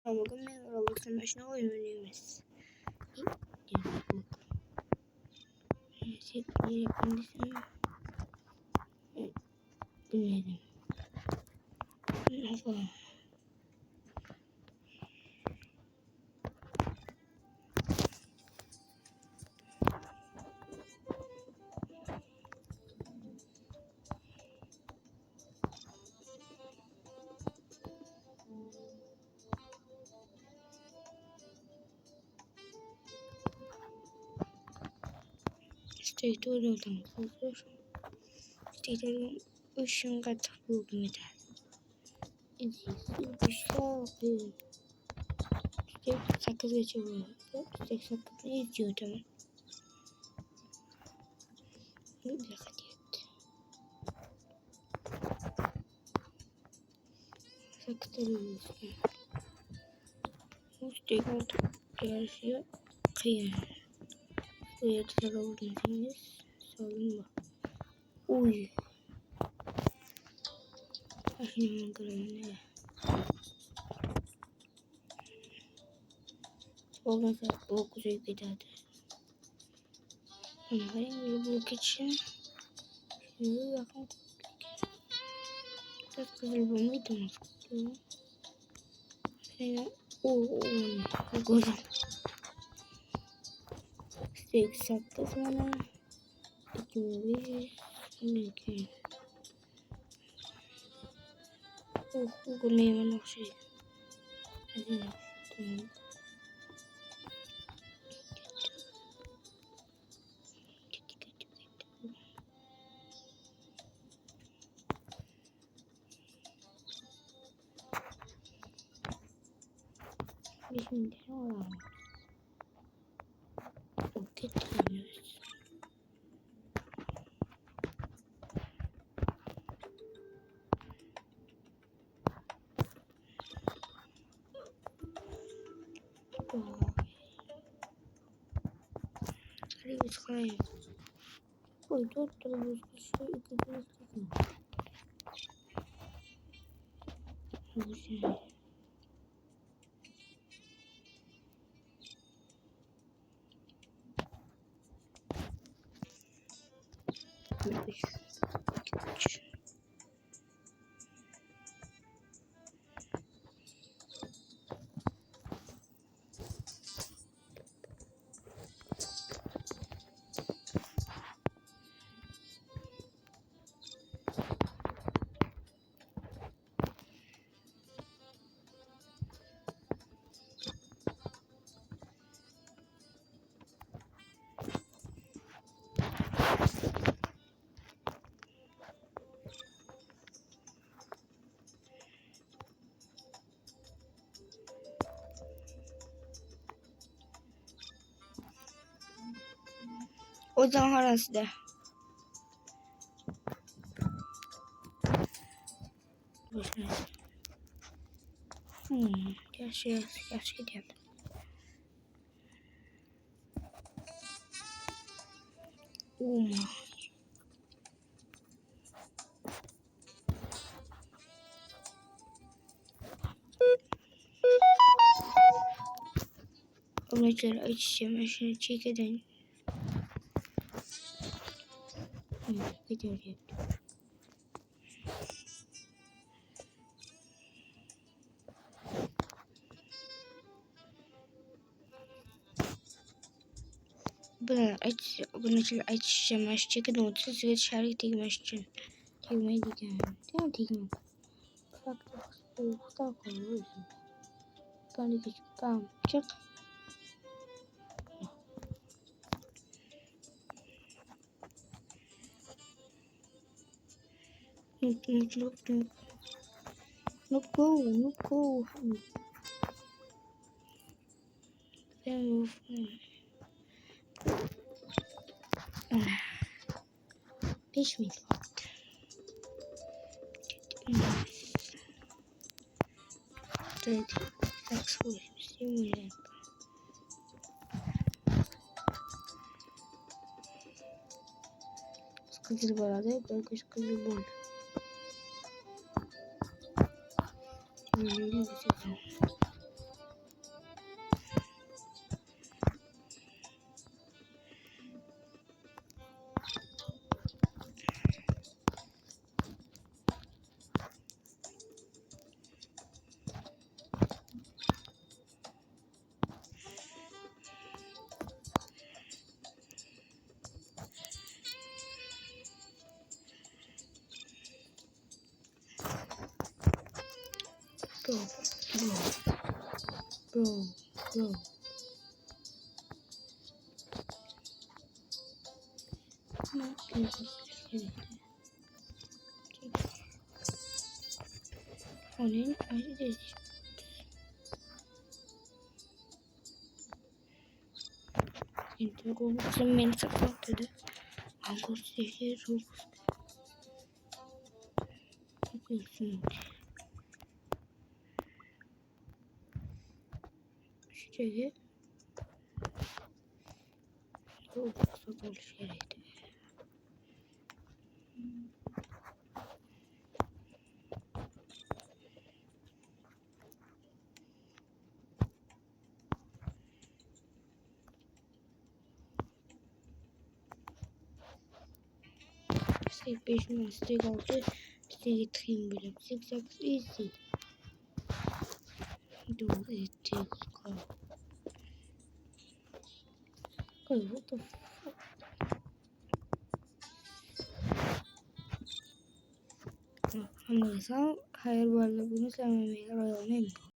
Ромагами Роблокс'ın başına oynuyoruz. Bilmedim. State oradan hazır. State'in ışın katı bulduğunda. İzleyiciler State sakız geçiyor. State sakız izliyor tamam. Bir dakika. Sakız State'in yarışı kıyam. Buraya tıklayabilirsiniz. Sorun var. Uy. Aşırı görünüyor. Olmazsa bu kuzey giderdi. Onların bir blok için şunu yakın. Çok güzel bombaydı mı? Şöyle bu golüm. 8 sonra 2001 12. Bu ne hemen o şey. Hadi tamam. Şimdi ne var? Roket deniyoruz. Hadi biz kayın. Oy 4 tane bozkır şu 2 tane sıkın. Bu şey. O zaman arası da. Boşuna. Gerçi değil. Onları açacağım. Şunu çekeceğim. Gidiyor ya. Bunu açacağım. Açacağım. 30 ve şarkı değiştireceğim. Değiştireceğim. Tamam değiştireceğim. Farklı koyuyoruz. Ben de geçip tamam çık. No go. Ben 5 minut. Evet. Скажи, барады, только скажи боль. Bro. Onun acı Então, simplesmente a conta de alguns terreiros. Cheguei. Vou só com direito. Sei peixe não se tem altura, se tem trimble, se quiser easy. Do it takes call. Oh, what the fuck? I'm gonna sound higher while the bonus I'm a royal member.